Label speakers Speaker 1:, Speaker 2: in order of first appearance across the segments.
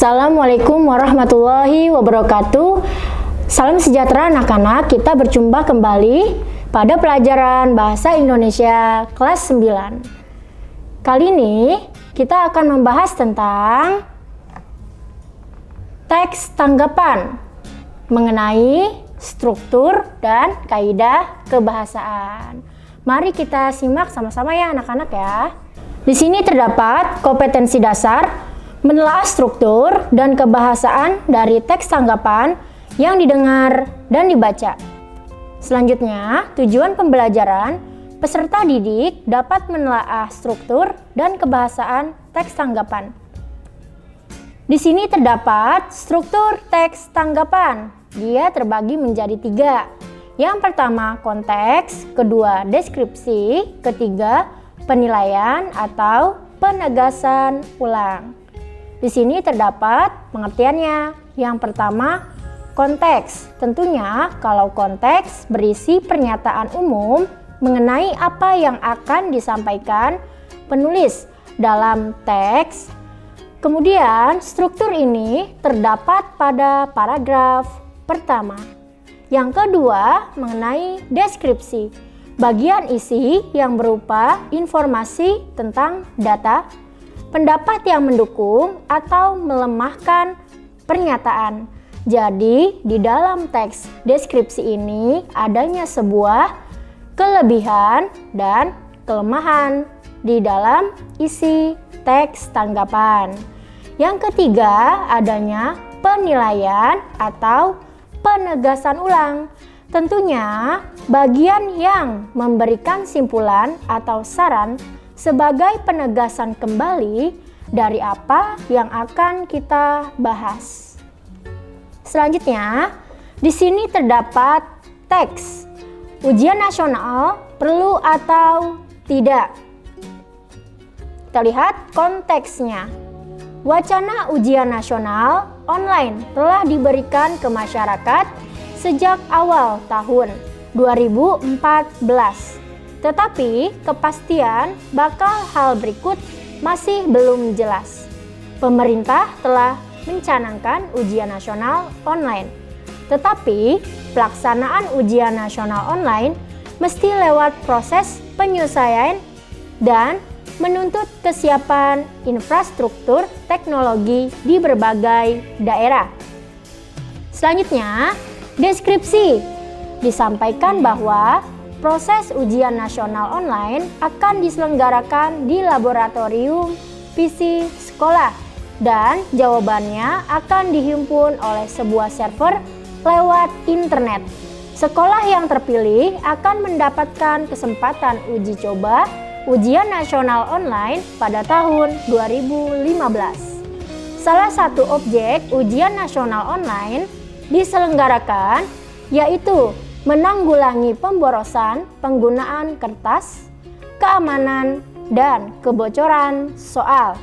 Speaker 1: Assalamualaikum warahmatullahi wabarakatuh. Salam sejahtera anak-anak, kita berjumpa kembali pada pelajaran Bahasa Indonesia kelas 9. Kali ini kita akan membahas tentang teks tanggapan mengenai struktur dan kaidah kebahasaan. Mari kita simak sama-sama ya anak-anak ya. Di sini terdapat kompetensi dasar menelaah struktur dan kebahasaan dari teks tanggapan yang didengar dan dibaca. Selanjutnya, tujuan pembelajaran, peserta didik dapat menelaah struktur dan kebahasaan teks tanggapan. Di sini terdapat struktur teks tanggapan. Dia terbagi menjadi 3. Yang pertama konteks, kedua deskripsi, ketiga penilaian atau penegasan ulang. Di sini terdapat pengertiannya. Yang pertama, konteks. Tentunya kalau konteks berisi pernyataan umum mengenai apa yang akan disampaikan penulis dalam teks. Kemudian, struktur ini terdapat pada paragraf pertama. Yang kedua, mengenai deskripsi. Bagian isi yang berupa informasi tentang data, pendapat yang mendukung atau melemahkan pernyataan. Jadi, di dalam teks deskripsi ini adanya sebuah kelebihan dan kelemahan di dalam isi teks tanggapan. Yang ketiga, adanya penilaian atau penegasan ulang. Tentunya, bagian yang memberikan simpulan atau saran sebagai penegasan kembali dari apa yang akan kita bahas. Selanjutnya, di sini terdapat teks. Ujian nasional perlu atau tidak? Kita lihat konteksnya. Wacana ujian nasional online telah diberikan ke masyarakat sejak awal tahun 2014. Tetapi kepastian bakal hal berikut masih belum jelas. Pemerintah telah mencanangkan ujian nasional online. Tetapi pelaksanaan ujian nasional online mesti lewat proses penyesuaian dan menuntut kesiapan infrastruktur teknologi di berbagai daerah. Selanjutnya, deskripsi. Disampaikan bahwa proses ujian nasional online akan diselenggarakan di laboratorium PC sekolah dan jawabannya akan dihimpun oleh sebuah server lewat internet. Sekolah yang terpilih akan mendapatkan kesempatan uji coba ujian nasional online pada tahun 2015. Salah satu objek ujian nasional online diselenggarakan yaitu menanggulangi pemborosan penggunaan kertas, keamanan, dan kebocoran soal.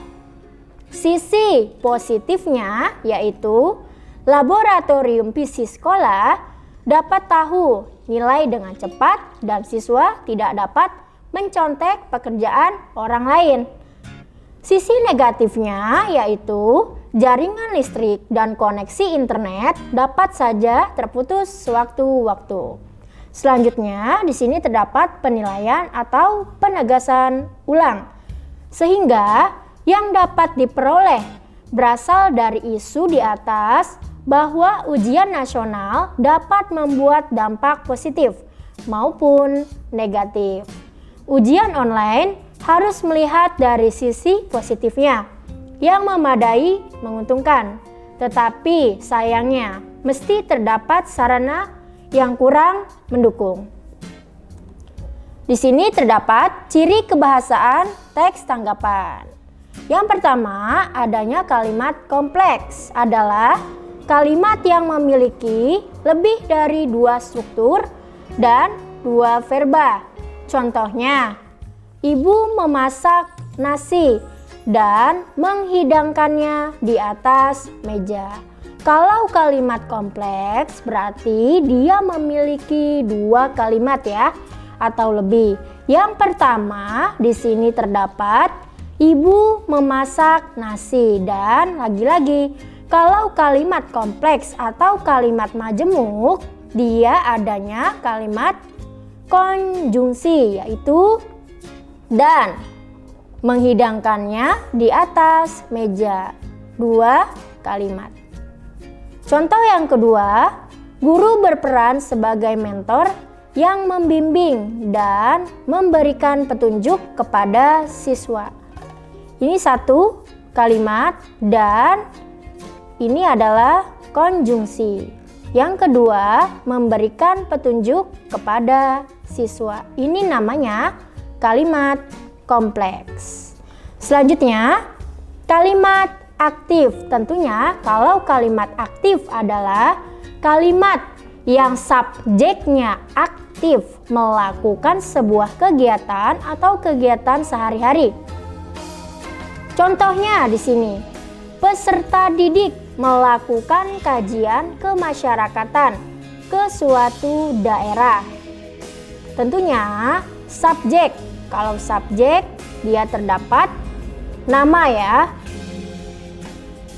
Speaker 1: Sisi positifnya yaitu laboratorium PC sekolah dapat tahu nilai dengan cepat dan siswa tidak dapat mencontek pekerjaan orang lain. Sisi negatifnya yaitu jaringan listrik dan koneksi internet dapat saja terputus sewaktu-waktu. Selanjutnya, di sini terdapat penilaian atau penegasan ulang. Sehingga yang dapat diperoleh berasal dari isu di atas bahwa ujian nasional dapat membuat dampak positif maupun negatif. Ujian online harus melihat dari sisi positifnya yang memadai menguntungkan, tetapi sayangnya mesti terdapat sarana yang kurang mendukung. Di sini terdapat ciri kebahasaan teks tanggapan. Yang pertama, adanya kalimat kompleks adalah kalimat yang memiliki lebih dari 2 struktur dan 2 verba. Contohnya, ibu memasak nasi dan menghidangkannya di atas meja. Kalau kalimat kompleks berarti dia memiliki 2 kalimat ya atau lebih. Yang pertama di sini terdapat Ibu memasak nasi. Dan lagi-lagi, kalau kalimat kompleks atau kalimat majemuk, dia adanya kalimat konjungsi, yaitu dan. Menghidangkannya di atas meja. 2 kalimat. Contoh yang kedua, guru berperan sebagai mentor yang membimbing dan memberikan petunjuk kepada siswa. Ini 1 kalimat dan ini adalah konjungsi. Yang kedua, memberikan petunjuk kepada siswa. Ini namanya kalimat kompleks. Selanjutnya, kalimat aktif. Tentunya kalau kalimat aktif adalah kalimat yang subjeknya aktif melakukan sebuah kegiatan atau kegiatan sehari-hari. Contohnya di sini, peserta didik melakukan kajian kemasyarakatan ke suatu daerah. Tentunya subjek. Kalau subjek dia terdapat nama ya.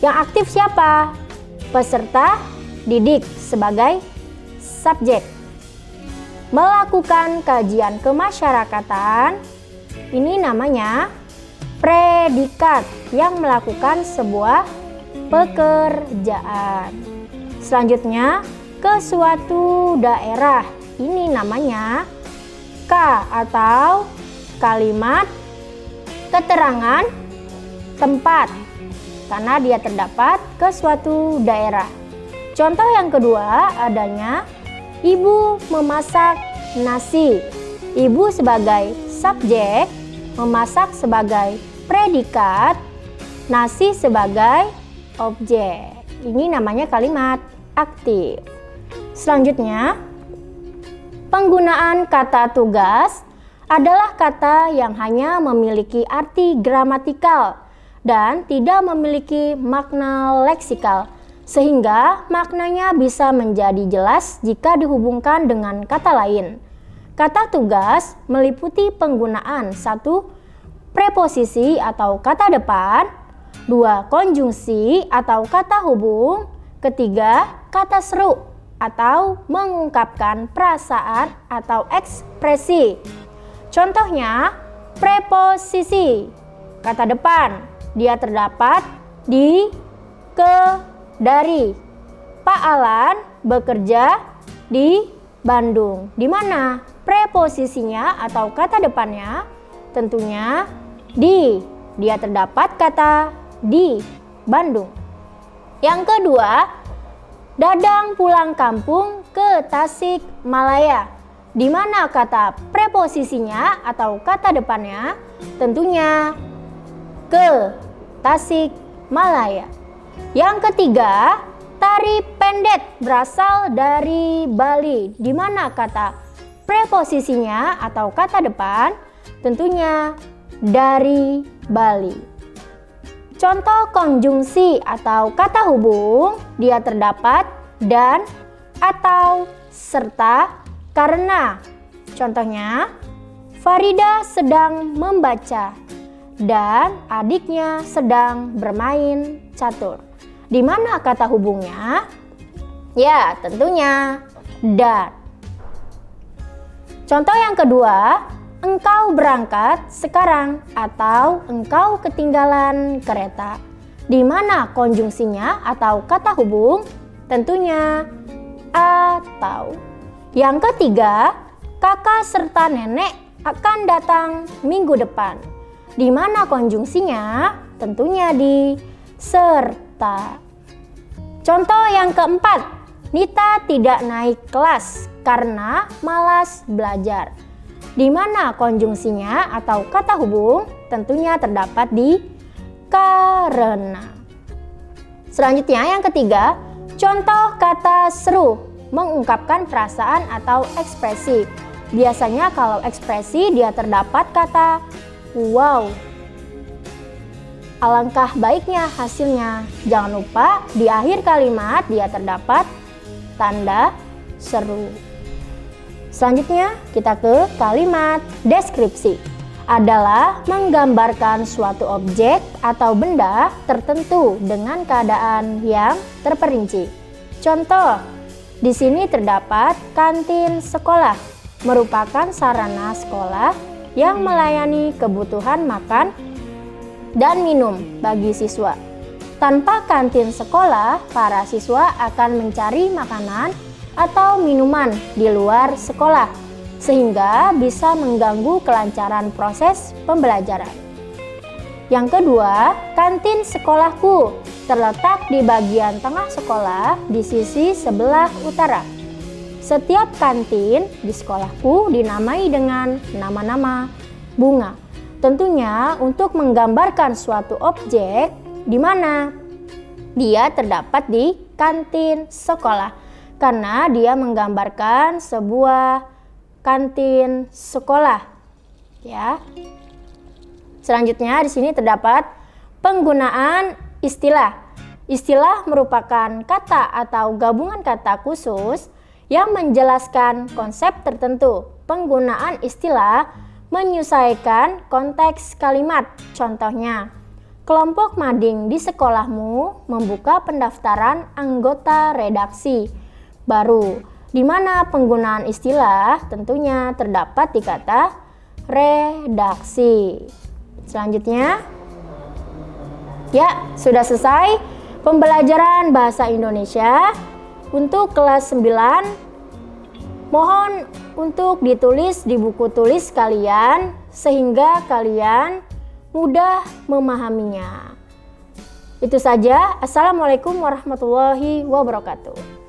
Speaker 1: Yang aktif siapa? Peserta didik sebagai subjek. Melakukan kajian kemasyarakatan, ini namanya predikat yang melakukan sebuah pekerjaan. Selanjutnya, ke suatu daerah, ini namanya K atau kalimat keterangan tempat, karena dia terdapat ke suatu daerah. Contoh yang kedua adanya ibu memasak nasi. Ibu sebagai subjek, memasak sebagai predikat, nasi sebagai objek. Ini namanya kalimat aktif. Selanjutnya, penggunaan kata tugas adalah kata yang hanya memiliki arti gramatikal dan tidak memiliki makna leksikal, sehingga maknanya bisa menjadi jelas jika dihubungkan dengan kata lain. Kata tugas meliputi penggunaan 1 preposisi atau kata depan, 2 konjungsi atau kata hubung, ketiga kata seru atau mengungkapkan perasaan atau ekspresi. Contohnya, preposisi kata depan, dia terdapat di, ke, dari. Pak Alan bekerja di Bandung. Di mana preposisinya atau kata depannya? Tentunya di. Dia terdapat kata di Bandung. Yang kedua, Dadang pulang kampung ke Tasikmalaya. Di mana kata preposisinya atau kata depannya? Tentunya ke Tasikmalaya. Yang ketiga, tari pendet berasal dari Bali. Di mana kata preposisinya atau kata depan? Tentunya dari Bali. Contoh konjungsi atau kata hubung, dia terdapat dan, atau, serta, karena. Contohnya, Farida sedang membaca dan adiknya sedang bermain catur. Di mana kata hubungnya? Ya, tentunya dan. Contoh yang kedua, engkau berangkat sekarang atau engkau ketinggalan kereta. Di mana konjungsinya atau kata hubung? Tentunya atau. Yang ketiga, kakak serta nenek akan datang minggu depan. Di mana konjungsinya? Tentunya di serta. Contoh yang keempat, Nita tidak naik kelas karena malas belajar. Di mana konjungsinya atau kata hubung? Tentunya terdapat di karena. Selanjutnya yang ketiga, contoh kata seru mengungkapkan perasaan atau ekspresi. Biasanya kalau ekspresi dia terdapat kata wow. Alangkah baiknya hasilnya. Jangan lupa di akhir kalimat dia terdapat tanda seru. Selanjutnya kita ke kalimat deskripsi. adalah menggambarkan suatu objek atau benda tertentu dengan keadaan yang terperinci. Contoh, di sini terdapat kantin sekolah, merupakan sarana sekolah yang melayani kebutuhan makan dan minum bagi siswa. Tanpa kantin sekolah, para siswa akan mencari makanan atau minuman di luar sekolah, sehingga bisa mengganggu kelancaran proses pembelajaran. Yang kedua, kantin sekolahku terletak di bagian tengah sekolah di sisi sebelah utara. Setiap kantin di sekolahku dinamai dengan nama-nama bunga. Tentunya untuk menggambarkan suatu objek di mana dia terdapat di kantin sekolah, karena dia menggambarkan sebuah kantin sekolah, ya. Selanjutnya di sini terdapat penggunaan istilah. Istilah merupakan kata atau gabungan kata khusus yang menjelaskan konsep tertentu. Penggunaan istilah menyesuaikan konteks kalimat. Contohnya, kelompok mading di sekolahmu membuka pendaftaran anggota redaksi baru, di mana penggunaan istilah tentunya terdapat di kata redaksi. Selanjutnya, ya, sudah selesai pembelajaran bahasa Indonesia untuk kelas 9. Mohon untuk ditulis di buku tulis kalian sehingga kalian mudah memahaminya. Itu saja. Assalamualaikum warahmatullahi wabarakatuh.